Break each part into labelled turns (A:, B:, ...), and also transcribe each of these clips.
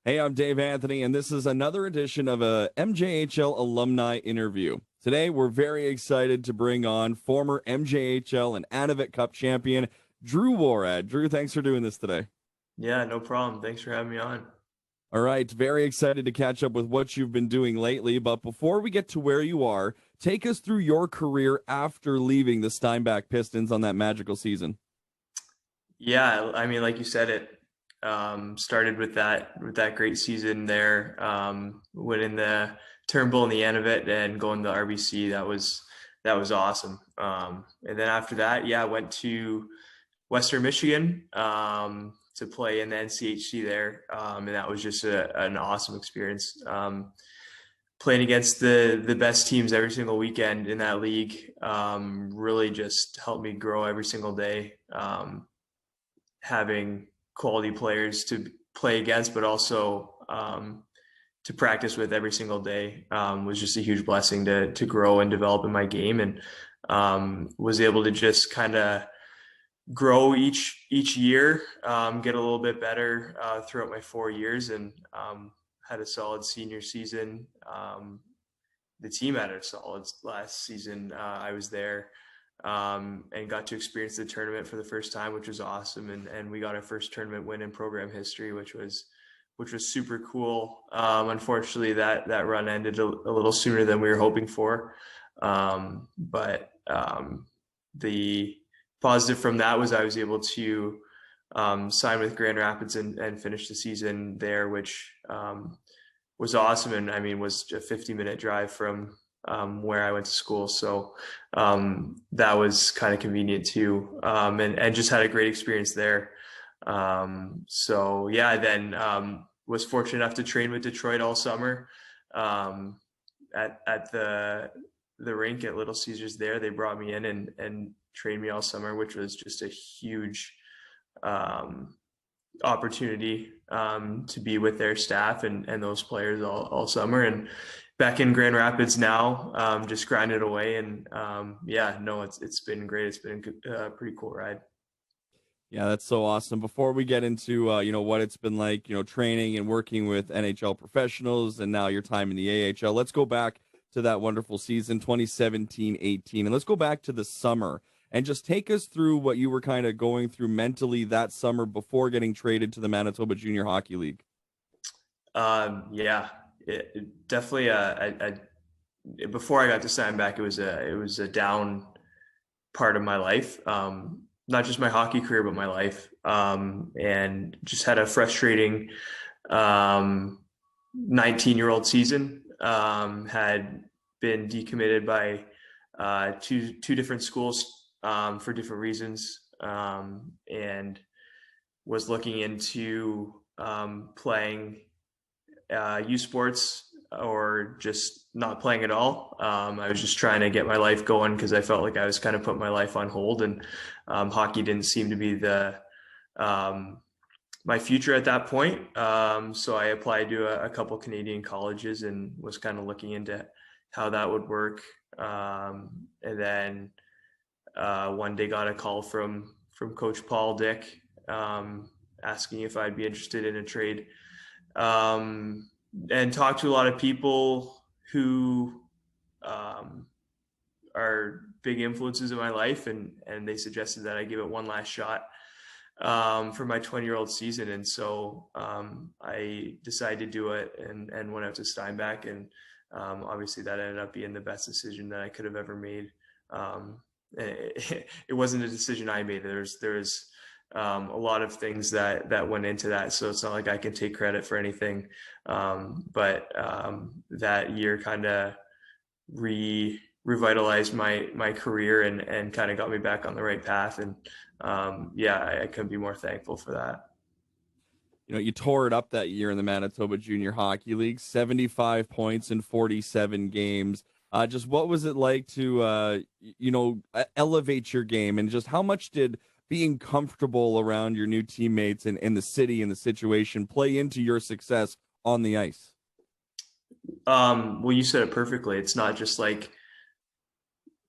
A: Hey, I'm Dave Anthony, and this is another edition of a MJHL alumni interview. Today, we're very excited to bring on former MJHL and Anavet Cup champion Drew Worrad. Drew, thanks for doing this today.
B: Yeah, no problem. Thanks for having me on.
A: All right, very excited to catch up with what you've been doing lately. But before we get to where you are, take us through your career after leaving the Steinbach Pistons on that magical season.
B: Yeah, I mean, like you said, it started with that great season there, winning the Turnbull and the Anavet and going to the RBC. That was awesome. And then after that, yeah, I went to Western Michigan to play in the NCHC there, and that was just an awesome experience. Playing against the best teams every single weekend in that league really just helped me grow every single day. Having quality players to play against, but also to practice with every single day was just a huge blessing to grow and develop in my game, and was able to just kind of grow each year, get a little bit better throughout my 4 years, and had a solid senior season. The team had a solid last season. I was there and got to experience the tournament for the first time, which was awesome. And we got our first tournament win in program history, which was super cool. Unfortunately, that run ended a little sooner than we were hoping for. But the positive from that was I was able to sign with Grand Rapids and finish the season there, which was awesome. And I mean, was a 50-minute drive from where I went to school. So that was kind of convenient too. And just had a great experience there. So yeah, then was fortunate enough to train with Detroit all summer at the rink at Little Caesars there. They brought me in and trained me all summer, which was just a huge opportunity to be with their staff and those players all summer. And back in Grand Rapids now, just grinding away. And yeah, no, it's been great. It's been a pretty cool ride.
A: Yeah, that's so awesome. Before we get into what it's been like, training and working with NHL professionals and now your time in the AHL, let's go back to that wonderful season 2017-18, and let's go back to the summer and just take us through what you were kind of going through mentally that summer before getting traded to the Manitoba Junior Hockey League.
B: Yeah, definitely before I got to Steinbach, it was a down part of my life. Not just my hockey career, but my life. And just had a frustrating 19-year-old season. Had been decommitted by two different schools for different reasons, and was looking into playing youth sports or just not playing at all. I was just trying to get my life going because I felt like I was kind of putting my life on hold, and hockey didn't seem to be my future at that point. So I applied to a couple Canadian colleges and was kind of looking into how that would work. And then one day got a call from Coach Paul Dick asking if I'd be interested in a trade. And talked to a lot of people who are big influences in my life, and they suggested that I give it one last shot for my 20-year-old season. And so I decided to do it and went out to Steinbach, and obviously that ended up being the best decision that I could have ever made. It wasn't a decision I made. There's a lot of things that went into that, so it's not like I can take credit for anything. But that year kind of revitalized my career and kind of got me back on the right path. And yeah, I couldn't be more thankful for that.
A: You tore it up that year in the Manitoba Junior Hockey League, 75 points in 47 games. Just what was it like to, elevate your game, and just how much did being comfortable around your new teammates and in the city and the situation play into your success on the ice?
B: Well, you said it perfectly. It's not just like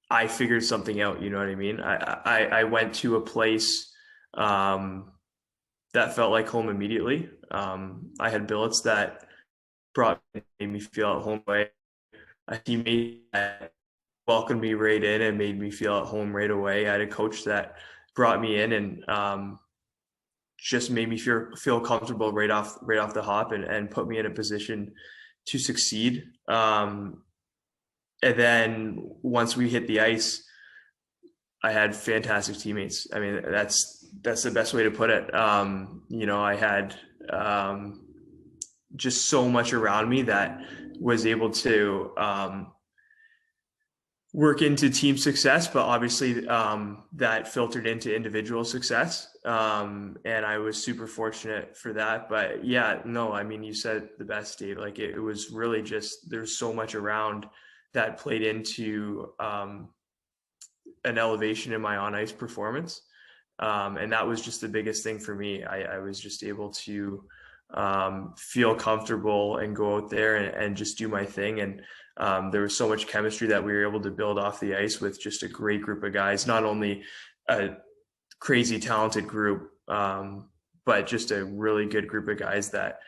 B: I figured something out, you know what I mean? I went to a place that that felt like home immediately. I had billets that made me feel at home. A teammate that welcomed me right in and made me feel at home right away. I had a coach that brought me in and just made me feel comfortable right off the hop and put me in a position to succeed. And then once we hit the ice, I had fantastic teammates. I mean, that's the best way to put it. I had just so much around me that was able to work into team success, but obviously that filtered into individual success. And I was super fortunate for that. But yeah, no, I mean, you said the best, Dave. Like it was really just, there's so much around that played into an elevation in my on ice performance. And that was just the biggest thing for me. I was just able to feel comfortable and go out there and just do my thing. And there was so much chemistry that we were able to build off the ice with just a great group of guys, not only a crazy talented group, but just a really good group of guys that,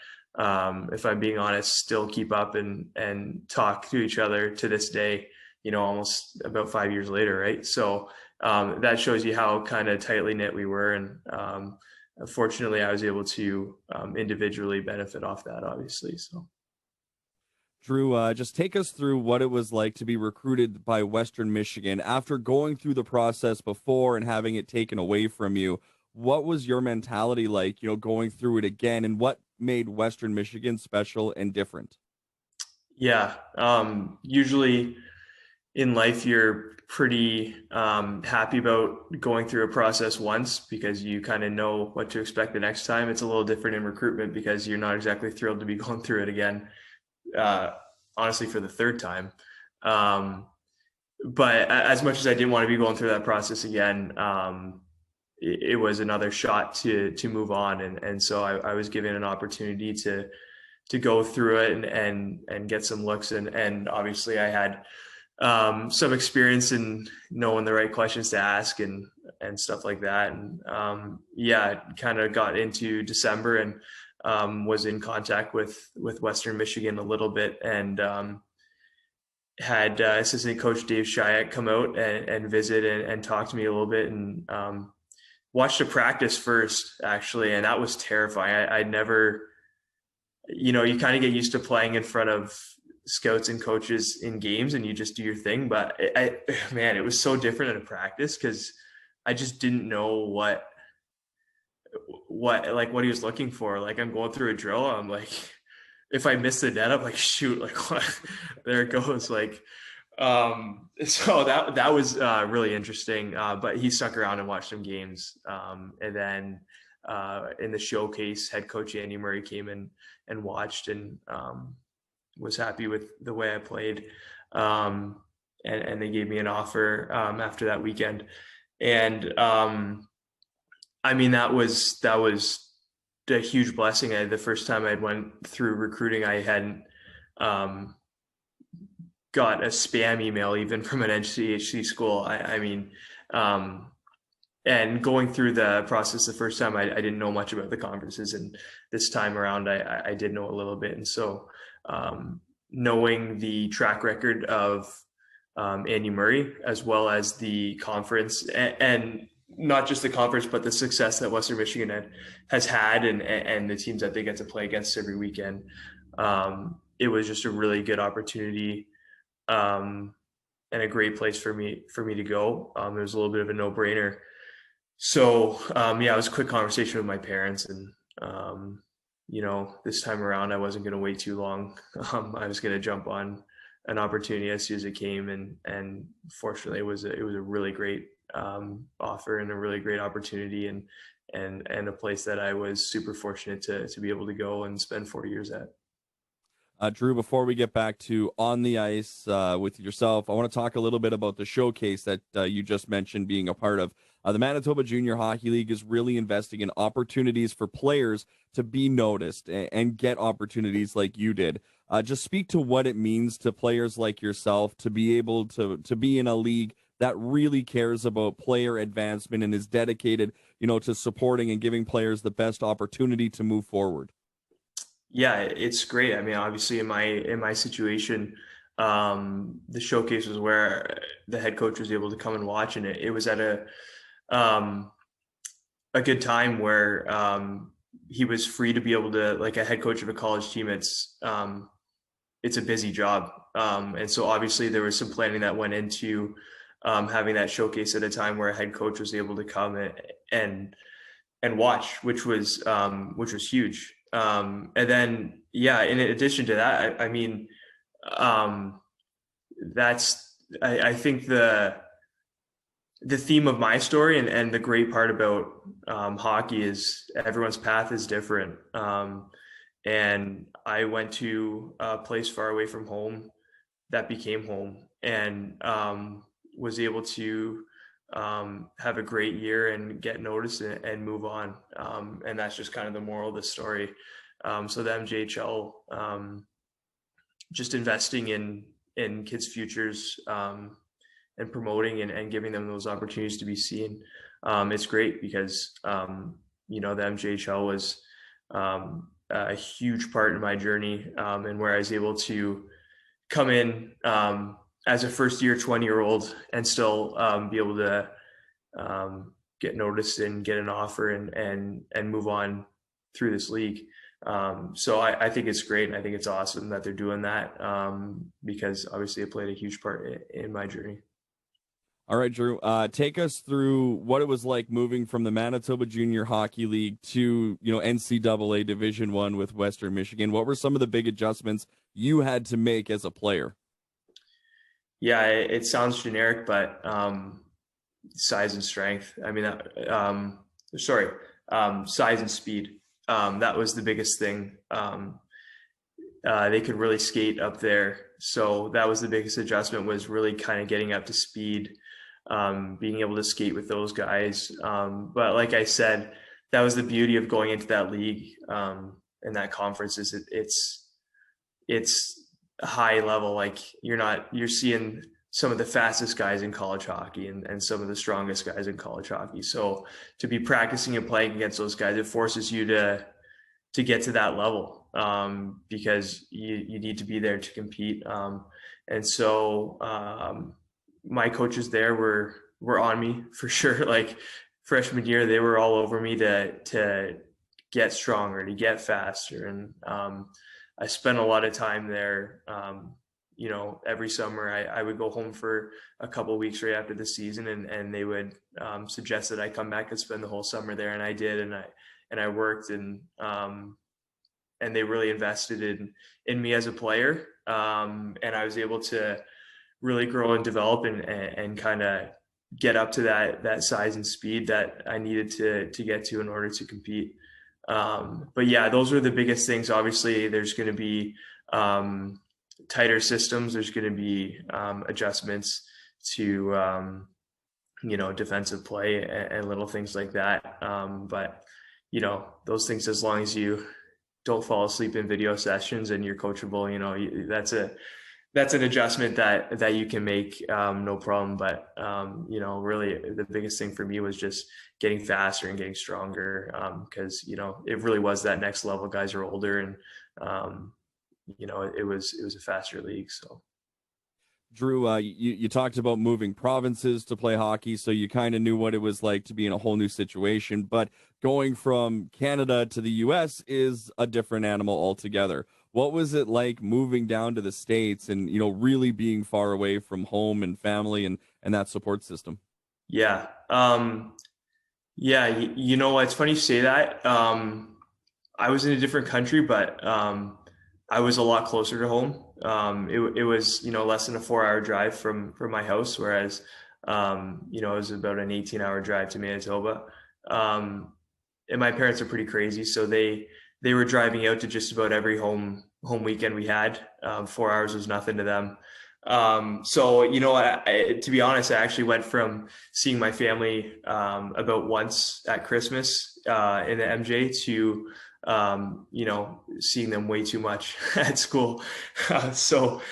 B: if I'm being honest, still keep up and talk to each other to this day, almost about 5 years later. Right. So that shows you how kind of tightly knit we were. And fortunately, I was able to individually benefit off that, obviously. So,
A: Drew, just take us through what it was like to be recruited by Western Michigan after going through the process before and having it taken away from you. What was your mentality like, going through it again, and what made Western Michigan special and different?
B: Yeah. Usually in life, you're pretty happy about going through a process once because you kind of know what to expect the next time. It's a little different in recruitment because you're not exactly thrilled to be going through it again, honestly, for the third time. But as much as I didn't want to be going through that process again, it was another shot to move on. And so I was given an opportunity to go through it and get some looks. And obviously I had some experience in knowing the right questions to ask and stuff like that. And kind of got into December and was in contact with Western Michigan a little bit, and had assistant coach Dave Shayak come out and visit and talk to me a little bit, and watched a practice first, actually. And that was terrifying. I'd never, you kind of get used to playing in front of scouts and coaches in games and you just do your thing. But it was so different in a practice because I just didn't know what he was looking for. Like, I'm going through a drill. I'm like, if I miss the net, I'm like, shoot, like what? There it goes. Like, so that was really interesting. But he stuck around and watched some games. And then in the showcase, head coach Andy Murray came in and watched and was happy with the way I played. And they gave me an offer after that weekend. And I mean, that was a huge blessing. The first time I went through recruiting, I hadn't got a spam email even from an NCHC school. And going through the process the first time, I didn't know much about the conferences, and this time around, I did know a little bit. And so knowing the track record of Andy Murray, as well as the conference, and not just the conference, but the success that Western Michigan has had and the teams that they get to play against every weekend, it was just a really good opportunity and a great place for me to go. It was a little bit of a no-brainer. So it was a quick conversation with my parents, and this time around I wasn't going to wait too long. I was going to jump on an opportunity as soon as it came, and fortunately it was a really great offer and a really great opportunity, and a place that I was super fortunate to be able to go and spend 4 years at.
A: Drew, before we get back to on the ice with yourself, I want to talk a little bit about the showcase that you just mentioned being a part of. The Manitoba Junior Hockey League is really investing in opportunities for players to be noticed and get opportunities like you did. Just speak to what it means to players like yourself to be able to be in a league that really cares about player advancement and is dedicated, to supporting and giving players the best opportunity to move forward.
B: Yeah, it's great. I mean, obviously in my situation, the showcase was where the head coach was able to come and watch, and it was at um, a good time where he was free to be able to, like a head coach of a college team. It's a busy job, and so obviously there was some planning that went into having that showcase at a time where a head coach was able to come and watch, which was huge. And then, yeah, in addition to that, I mean, I think the theme of my story and the great part about hockey is everyone's path is different. And I went to a place far away from home that became home, and was able to have a great year and get noticed and move on. And that's just kind of the moral of the story. So the MJHL, just investing in kids' futures, and promoting and giving them those opportunities to be seen. It's great because, the MJHL was a huge part in my journey, and where I was able to come in as a first year 20-year-old and still be able to get noticed and get an offer and move on through this league. So I think it's great, and I think it's awesome that they're doing that, because obviously it played a huge part in my journey.
A: All right, Drew, take us through what it was like moving from the Manitoba Junior Hockey League to, NCAA Division I with Western Michigan. What were some of the big adjustments you had to make as a player?
B: Yeah, it sounds generic, but size and strength. I mean, size and speed. That was the biggest thing. They could really skate up there. So that was the biggest adjustment, was really kind of getting up to speed, being able to skate with those guys. But like I said, that was the beauty of going into that league, and that conference is it's a high level. Like you're seeing some of the fastest guys in college hockey and some of the strongest guys in college hockey. So to be practicing and playing against those guys, it forces you to get to that level, because you need to be there to compete. And so my coaches there were on me for sure. Like freshman year, they were all over me to get stronger, to get faster. And I spent a lot of time there. Every summer I would go home for a couple of weeks right after the season, and they would suggest that I come back and spend the whole summer there. And I did, and I worked, and they really invested in me as a player. And I was able to really grow and develop and kind of get up to that size and speed that I needed to get to in order to compete. But yeah, those were the biggest things. Obviously, there's going to be tighter systems. There's going to be adjustments to defensive play and little things like that. But those things, as long as you don't fall asleep in video sessions and you're coachable, that's an adjustment that you can make, no problem. But really the biggest thing for me was just getting faster and getting stronger, because it really was that next level. Guys are older, and it was a faster league. So
A: Drew, you talked about moving provinces to play hockey, so you kind of knew what it was like to be in a whole new situation. But going from Canada to the U.S. is a different animal altogether. What was it like moving down to the States and, really being far away from home and family and that support system?
B: Yeah. It's funny you say that. I was in a different country, but I was a lot closer to home. It was, less than a 4-hour drive from my house, whereas, it was about an 18-hour drive to Manitoba. And my parents are pretty crazy, so they were driving out to just about every home weekend we had. 4 hours was nothing to them. So, to be honest, I actually went from seeing my family about once at Christmas in the MJ to seeing them way too much at school. So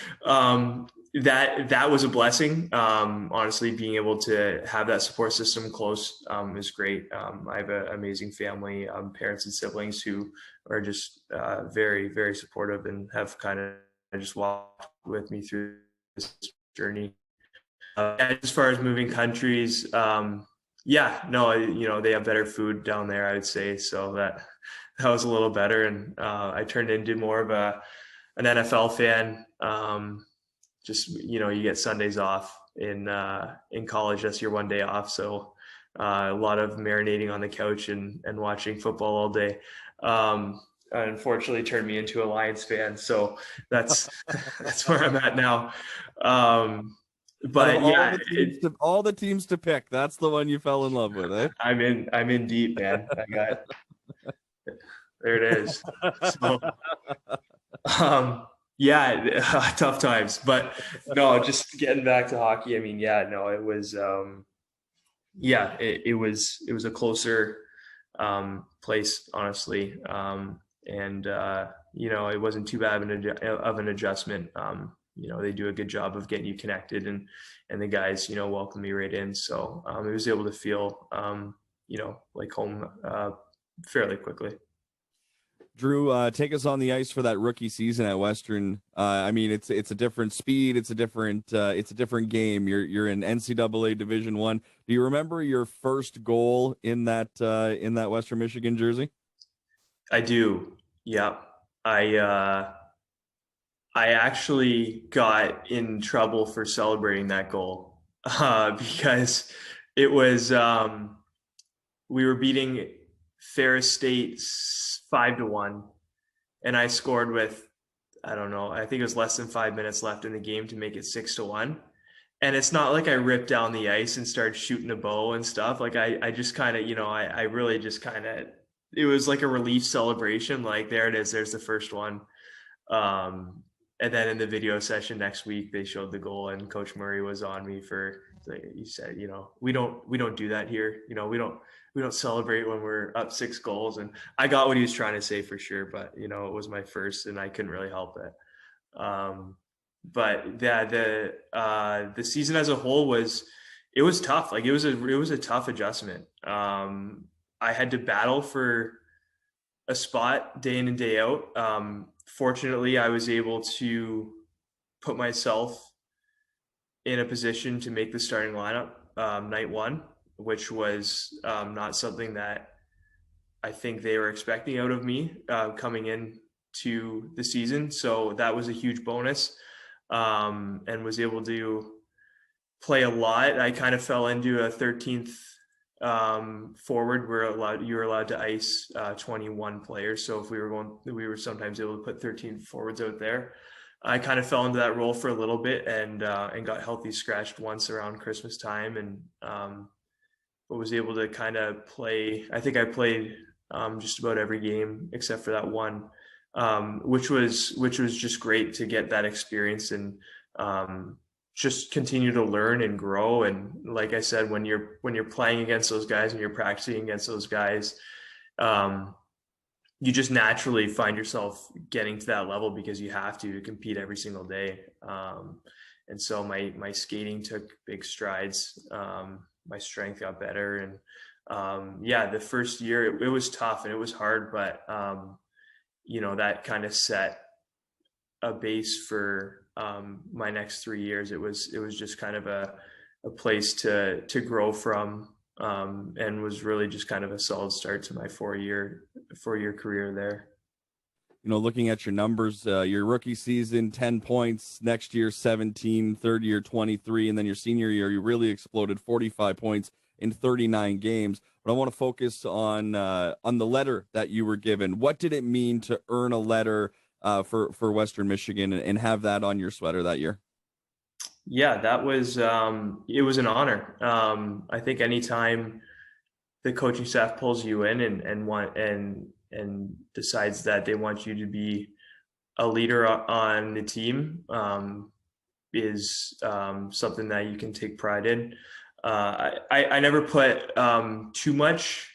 B: that was a blessing. Honestly, being able to have that support system close is great. I have an amazing family, parents and siblings who are just very, very supportive and have kind of just walked with me through this journey. As far as moving countries, yeah, no, they have better food down there, I would say. So that was a little better. And I turned into more of an NFL fan. Just, you get Sundays off in college. That's your one day off. So a lot of marinating on the couch and watching football all day. Unfortunately turned me into a Lions fan. So that's where I'm at now. But yeah,
A: all the teams to pick, that's the one you fell in love with, eh?
B: I'm in deep, man. There it is. So, yeah, tough times, but no, just getting back to hockey. I mean, yeah, no, it was, it was a closer place, honestly, and it wasn't too bad of an adjustment. They do a good job of getting you connected, and the guys, welcome me right in. So I was able to feel, like home fairly quickly.
A: Drew, take us on the ice for that rookie season at Western. I mean, it's a different speed. It's a different game. You're in NCAA Division I. Do you remember your first goal in that Western Michigan jersey?
B: I do. Yeah. I actually got in trouble for celebrating that goal because it was we were beating Ferris State 5-1, and I scored with, I don't know, I think it was less than 5 minutes left in the game to make it 6-1. And it's not like I ripped down the ice and started shooting a bow and stuff. Like I just kind of, I really just kind of, it was like a relief celebration. Like, there it is. There's the first one. And then in the video session next week, they showed the goal, and Coach Murray was on me for, he said, we don't do that here. We don't celebrate when we're up 6 goals. And I got what he was trying to say for sure, but it was my first and I couldn't really help it. But yeah, the season as a whole was tough. Like, it was a tough adjustment. I had to battle for a spot day in and day out. Fortunately, I was able to put myself in a position to make the starting lineup night one, which was not something that I think they were expecting out of me coming in to the season. So that was a huge bonus, and was able to play a lot. I kind of fell into a 13th forward. You were allowed to ice 21 players. So if we were sometimes able to put 13 forwards out there. I kind of fell into that role for a little bit and got healthy scratched once around Christmas time, and but was able to kind of play. I think I played just about every game except for that one, which was just great to get that experience and just continue to learn and grow. And like I said, when you're playing against those guys and you're practicing against those guys, you just naturally find yourself getting to that level because you have to compete every single day. And so my skating took big strides. My strength got better, and the first year it was tough and it was hard, but that kind of set a base for my next 3 years. It was just kind of a place to grow from, and was really just kind of a solid start to my 4-year career there.
A: Looking at your numbers, your rookie season, 10 points, next year, 17, third year, 23, and then your senior year, you really exploded, 45 points in 39 games. But I want to focus on the letter that you were given. What did it mean to earn a letter for Western Michigan and have that on your sweater that year?
B: Yeah, that was, it was an honor. I think anytime the coaching staff pulls you in and decides that they want you to be a leader on the team, is something that you can take pride in. I never put too much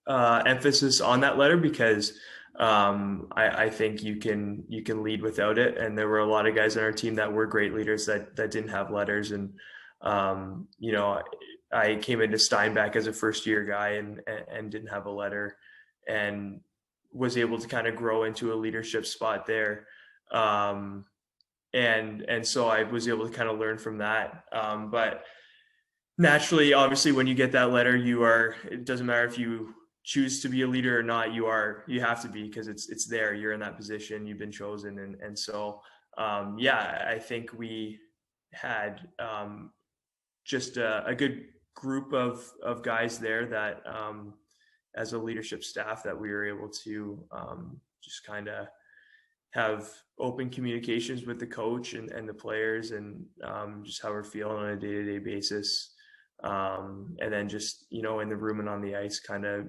B: emphasis on that letter because I think you can lead without it. And there were a lot of guys on our team that were great leaders that didn't have letters. And you know, I came into Steinbach as a first year guy and didn't have a letter, and was able to kind of grow into a leadership spot there. And so I was able to kind of learn from that. But naturally, obviously, when you get that letter, it doesn't matter if you choose to be a leader or not, you have to be, because it's there, you're in that position, you've been chosen. And so yeah, I think we had just a good group of guys there that as a leadership staff, that we were able to just kind of have open communications with the coach and the players, and just how we're feeling on a day-to-day basis. And then just, in the room and on the ice, kind of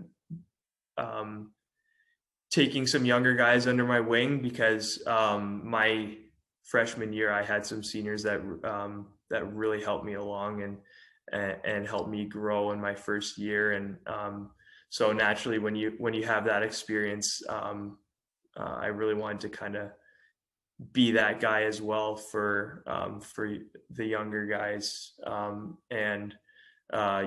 B: taking some younger guys under my wing, because my freshman year, I had some seniors that really helped me along and helped me grow in my first year. And so naturally, when you have that experience, I really wanted to kind of be that guy as well for the younger guys. And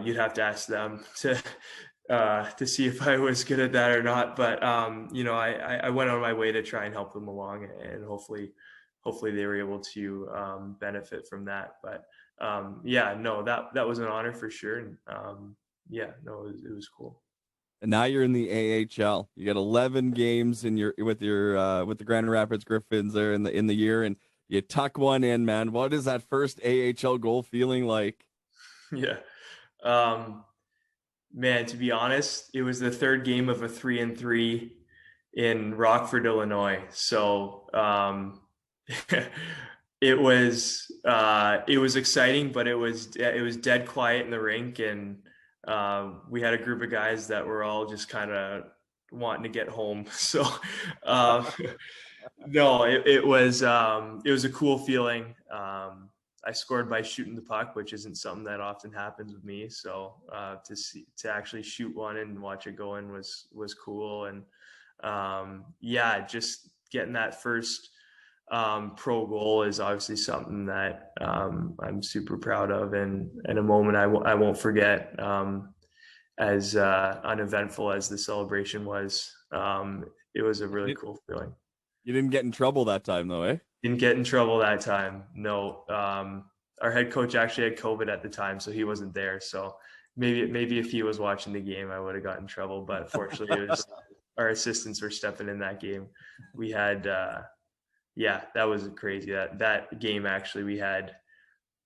B: you'd have to ask them to see if I was good at that or not. But I went on my way to try and help them along, and hopefully they were able to benefit from that. But that was an honor for sure. And it was cool.
A: And now you're in the AHL. You got 11 games with the Grand Rapids Griffins there in the year, and you tuck one in, man. What is that first AHL goal feeling like?
B: Yeah. Man, to be honest, it was the third game of a 3-3 in Rockford, Illinois. So it was exciting, but it was dead quiet in the rink, and we had a group of guys that were all just kind of wanting to get home. So no, it was a cool feeling. I scored by shooting the puck, which isn't something that often happens with me. So to actually shoot one and watch it go in was cool. And just getting that first pro goal is obviously something that I'm super proud of, and a moment I won't forget. As uneventful as the celebration was, it was a really cool feeling.
A: You didn't get in trouble that time, though, eh?
B: Didn't get in trouble that time. No. Our head coach actually had COVID at the time, so he wasn't there. So maybe if he was watching the game, I would have gotten in trouble. But fortunately, it was our assistants were stepping in that game. We had, that was crazy. That game, actually, we had a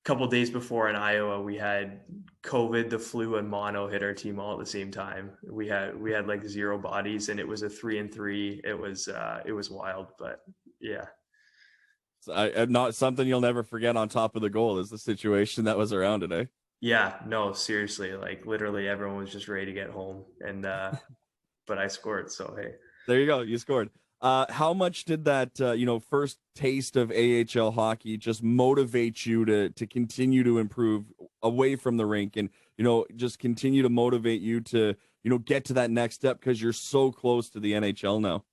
B: couple days before in Iowa, we had COVID, the flu, and mono hit our team all at the same time. We had like 0 bodies, and it was a 3-3. It was wild, but yeah.
A: So not something you'll never forget. On top of the goal is the situation that was around it, eh?
B: Yeah, no, seriously, like literally everyone was just ready to get home, and but I scored, so hey.
A: There you go, you scored. How much did that first taste of AHL hockey just motivate you to continue to improve away from the rink, and just continue to motivate you to get to that next step, because you're so close to the NHL now?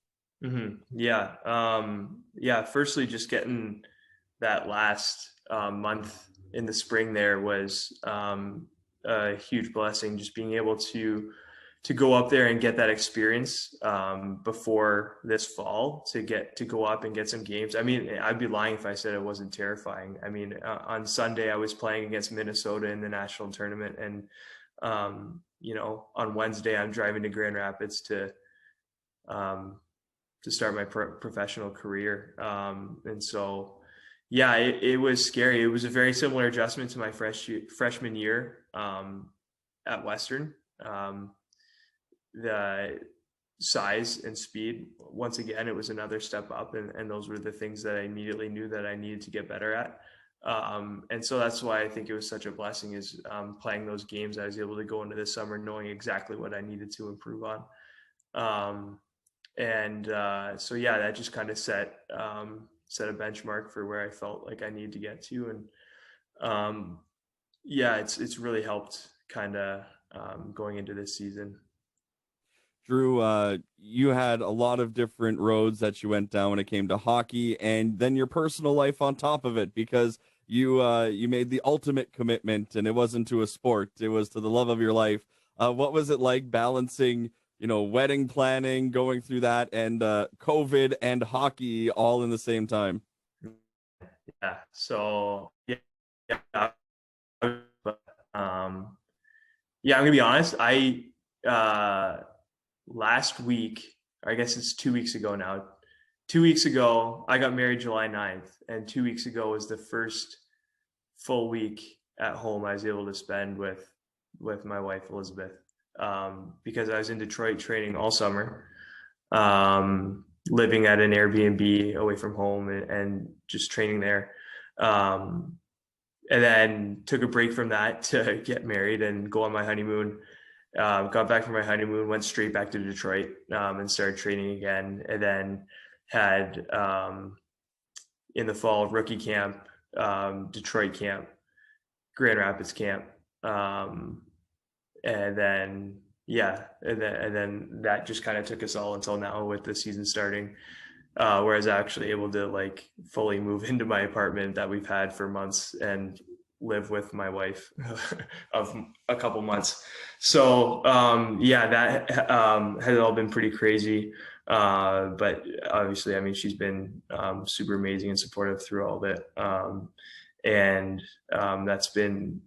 B: Mm-hmm. Yeah. Firstly, just getting that last month in the spring there was a huge blessing. Just being able to go up there and get that experience before this fall, to go up and get some games. I mean, I'd be lying if I said it wasn't terrifying. I mean, on Sunday I was playing against Minnesota in the national tournament, and on Wednesday I'm driving to Grand Rapids to start my professional career. And so, yeah, it was scary. It was a very similar adjustment to my freshman year at Western. The size and speed, once again, it was another step up, and those were the things that I immediately knew that I needed to get better at. And so that's why I think it was such a blessing, is playing those games. I was able to go into this summer knowing exactly what I needed to improve on. So yeah, that just kind of set a benchmark for where I felt like I needed to get to. And it's really helped kind of going into this season.
A: Drew, you had a lot of different roads that you went down when it came to hockey, and then your personal life on top of it, because you made the ultimate commitment, and it wasn't to a sport; it was to the love of your life. What was it like balancing, wedding planning, going through that, and COVID and hockey all in the same time?
B: Yeah. So yeah. But, yeah, I'm gonna be honest. Last week, I guess it's 2 weeks ago now. 2 weeks ago, I got married July 9th, and 2 weeks ago was the first full week at home I was able to spend with my wife Elizabeth, because I was in Detroit training all summer, living at an Airbnb away from home, and just training there. And then took a break from that to get married and go on my honeymoon. Got back from my honeymoon, went straight back to Detroit, and started training again. And then had, in the fall, rookie camp, Detroit camp, Grand Rapids camp, and then and then that just kind of took us all until now with the season starting. Where I was actually able to like fully move into my apartment that we've had for months and live with my wife of a couple months. So that has all been pretty crazy. But obviously, I mean, she's been super amazing and supportive through all of it. And that's been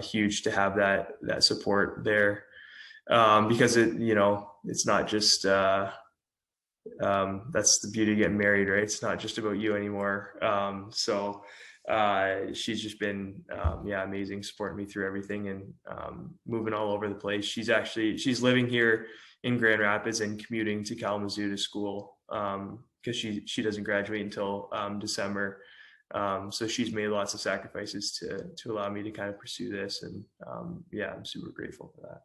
B: huge to have that support there, because it's not just that's the beauty of getting married, right? It's not just about you anymore. So she's just been amazing, supporting me through everything, and moving all over the place. She's living here in Grand Rapids and commuting to Kalamazoo to school, because she doesn't graduate until December. So she's made lots of sacrifices to allow me to kind of pursue this, and I'm super grateful for that.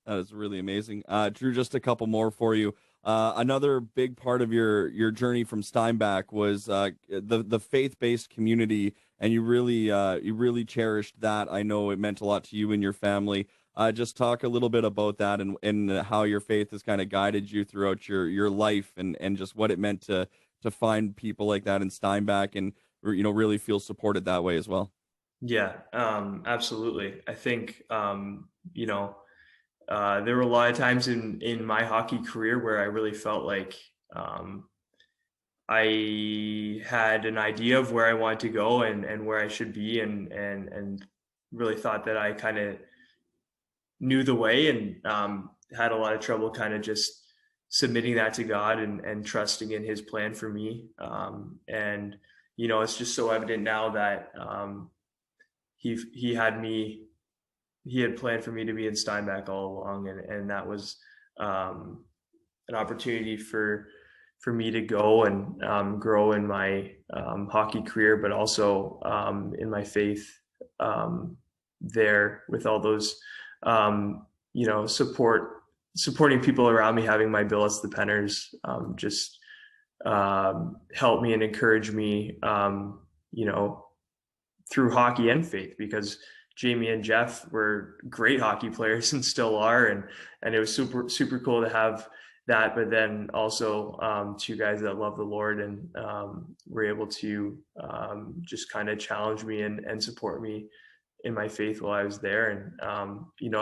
A: That is really amazing. Drew, just a couple more for you. Another big part of your journey from Steinbach was the faith-based community, and you really cherished that. I know it meant a lot to you and your family. Just talk a little bit about that, and how your faith has kind of guided you throughout your life, and just what it meant to find people like that in Steinbach, and really feel supported that way as well.
B: Yeah, absolutely. I think there were a lot of times in my hockey career where I really felt like I had an idea of where I wanted to go, and where I should be, and really thought that I kind of knew the way, and had a lot of trouble kind of just submitting that to God, and trusting in His plan for me. And it's just so evident now that he had planned for me to be in Steinbach all along, and that was an opportunity for me to go and grow in my hockey career, but also in my faith, there with all those supporting people around me. Having my billets, the Penners, just help me and encourage me, through hockey and faith, because Jamie and Jeff were great hockey players and still are, and it was super cool to have that. But then also two guys that love the Lord, and were able to just kind of challenge me and support me in my faith while I was there. And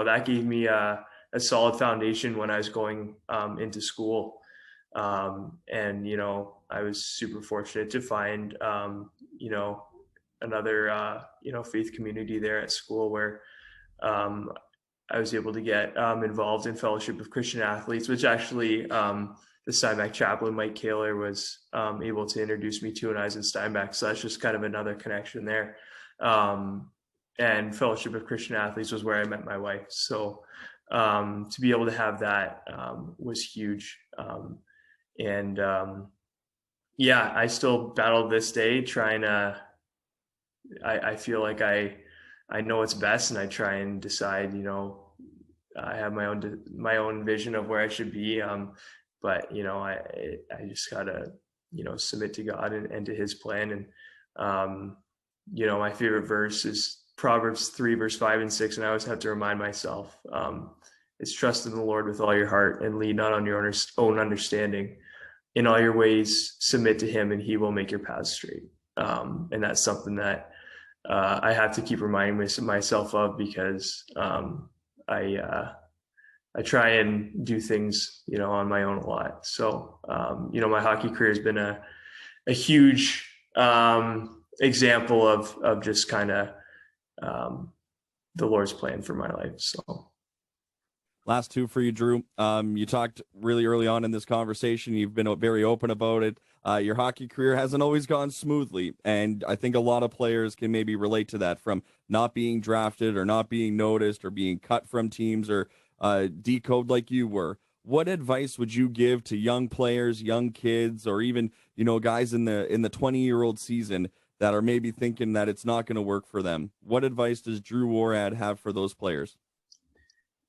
B: that gave me a solid foundation when I was going into school. And I was super fortunate to find another faith community there at school, where I was able to get involved in Fellowship of Christian Athletes, which actually the Steinbach chaplain Mike Kaler was able to introduce me to when I was in Steinbach. So that's just kind of another connection there. And Fellowship of Christian Athletes was where I met my wife. So to be able to have that was huge. And I still battle this day trying to. I feel like I know what's best, and I try and decide. I have my own vision of where I should be. But I just gotta submit to God and to His plan. And my favorite verse is Proverbs 3 verse 5 and 6, and I always have to remind myself, It's trust in the Lord with all your heart and lean not on your own understanding. In all your ways, submit to him and he will make your paths straight. And that's something that I have to keep reminding myself of, because I try and do things, on my own a lot. So, my hockey career has been a huge example of just kind of the Lord's plan for my life. So.
A: Last two for you, Drew. You talked really early on in this conversation. You've been very open about it. Your hockey career hasn't always gone smoothly, and I think a lot of players can maybe relate to that, from not being drafted or not being noticed or being cut from teams or decode like you were. What advice would you give to young players, young kids, or even guys in the 20-year-old season that are maybe thinking that it's not going to work for them? What advice does Drew Worrad have for those players?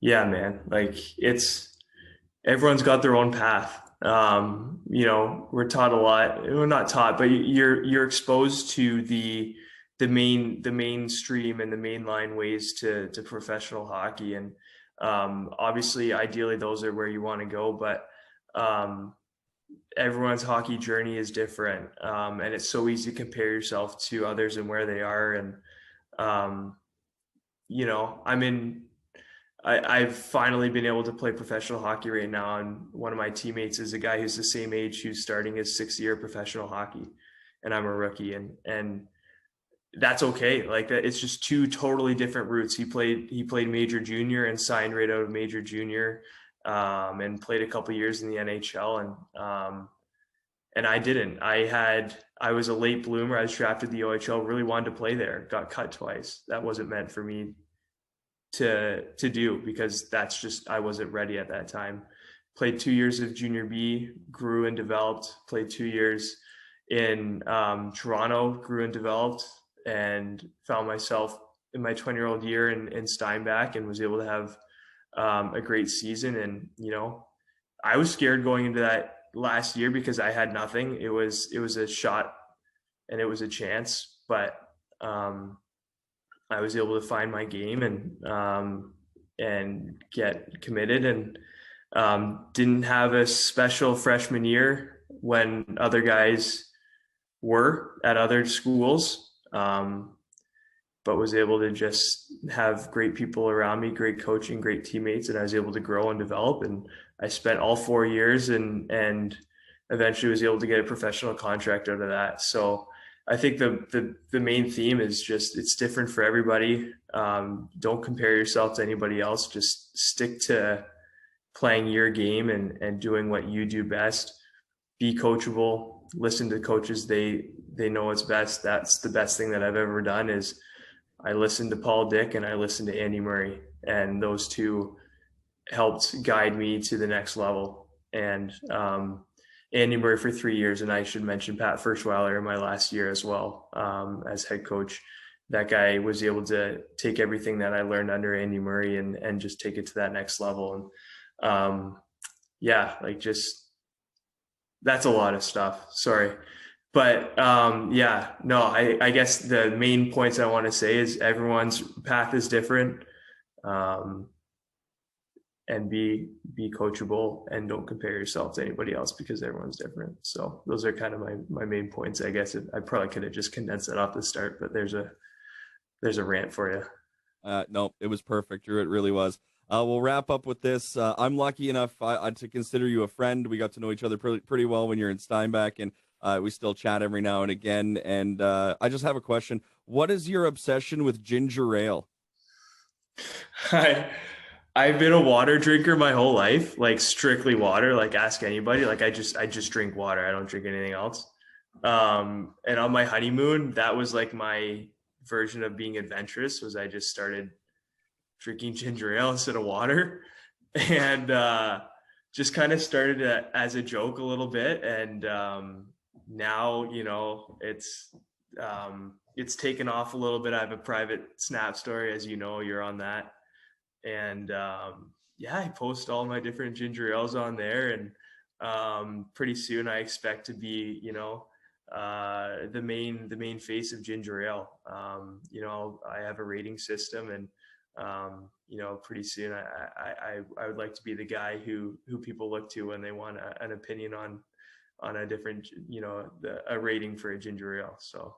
B: Yeah, man. Like, everyone's got their own path. We're taught a lot. We're not taught, but you're exposed to the mainstream and the mainline ways to professional hockey. And obviously, ideally, those are where you want to go. But everyone's hockey journey is different. And it's so easy to compare yourself to others and where they are. And, I've finally been able to play professional hockey right now, and one of my teammates is a guy who's the same age who's starting his 6th year of professional hockey, and I'm a rookie, and that's okay. Like, that, it's just two totally different routes. He played major junior and signed right out of major junior, and played a couple years in the NHL, and I didn't. I was a late bloomer. I was drafted the OHL, really wanted to play there, got cut twice. That wasn't meant for me to do, because that's just, I wasn't ready at that time. Played 2 years of junior B, grew and developed. Played 2 years in Toronto, grew and developed, and found myself in my 20-year-old year in Steinbach, and was able to have a great season. And I was scared going into that last year because I had nothing. It was a shot and it was a chance, but I was able to find my game and get committed, and didn't have a special freshman year when other guys were at other schools, but was able to just have great people around me, great coaching, great teammates, and I was able to grow and develop. And I spent all 4 years and eventually was able to get a professional contract out of that. So I think the main theme is just, it's different for everybody. Don't compare yourself to anybody else. Just stick to playing your game and doing what you do best. Be coachable. Listen to coaches. They know what's best. That's the best thing that I've ever done, is I listened to Paul Dick and I listened to Andy Murray, and those two helped guide me to the next level. And Andy Murray for 3 years, and I should mention Pat Ferschweiler in my last year as well, as head coach. That guy was able to take everything that I learned under Andy Murray and just take it to that next level. And that's a lot of stuff. Sorry. But I guess the main points I want to say is everyone's path is different. And be coachable, and don't compare yourself to anybody else, because everyone's different. So those are kind of my main points, I guess. I probably could have just condensed that off the start, but there's a rant for you.
A: No, it was perfect, Drew. It really was. We'll wrap up with this. I'm lucky enough to consider you a friend. We got to know each other pretty well when you're in Steinbach, and we still chat every now and again. And I just have a question. What is your obsession with ginger ale?
B: I've been a water drinker my whole life, like strictly water. Like, ask anybody. Like, I just drink water. I don't drink anything else. And on my honeymoon, that was like my version of being adventurous, was I just started drinking ginger ale instead of water, and just kind of started as a joke a little bit. And now, it's taken off a little bit. I have a private Snap story, as you know, you're on that. And I post all my different ginger ales on there, and pretty soon I expect to be, the main face of ginger ale. I have a rating system, and pretty soon I would like to be the guy who people look to when they want an opinion on a different, a rating for a ginger ale. So.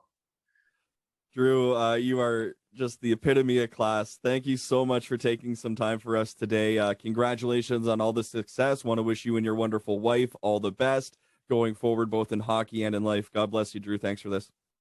A: Drew, you are just the epitome of class. Thank you so much for taking some time for us today. Congratulations on all the success. Want to wish you and your wonderful wife all the best going forward, both in hockey and in life. God bless you, Drew. Thanks for this.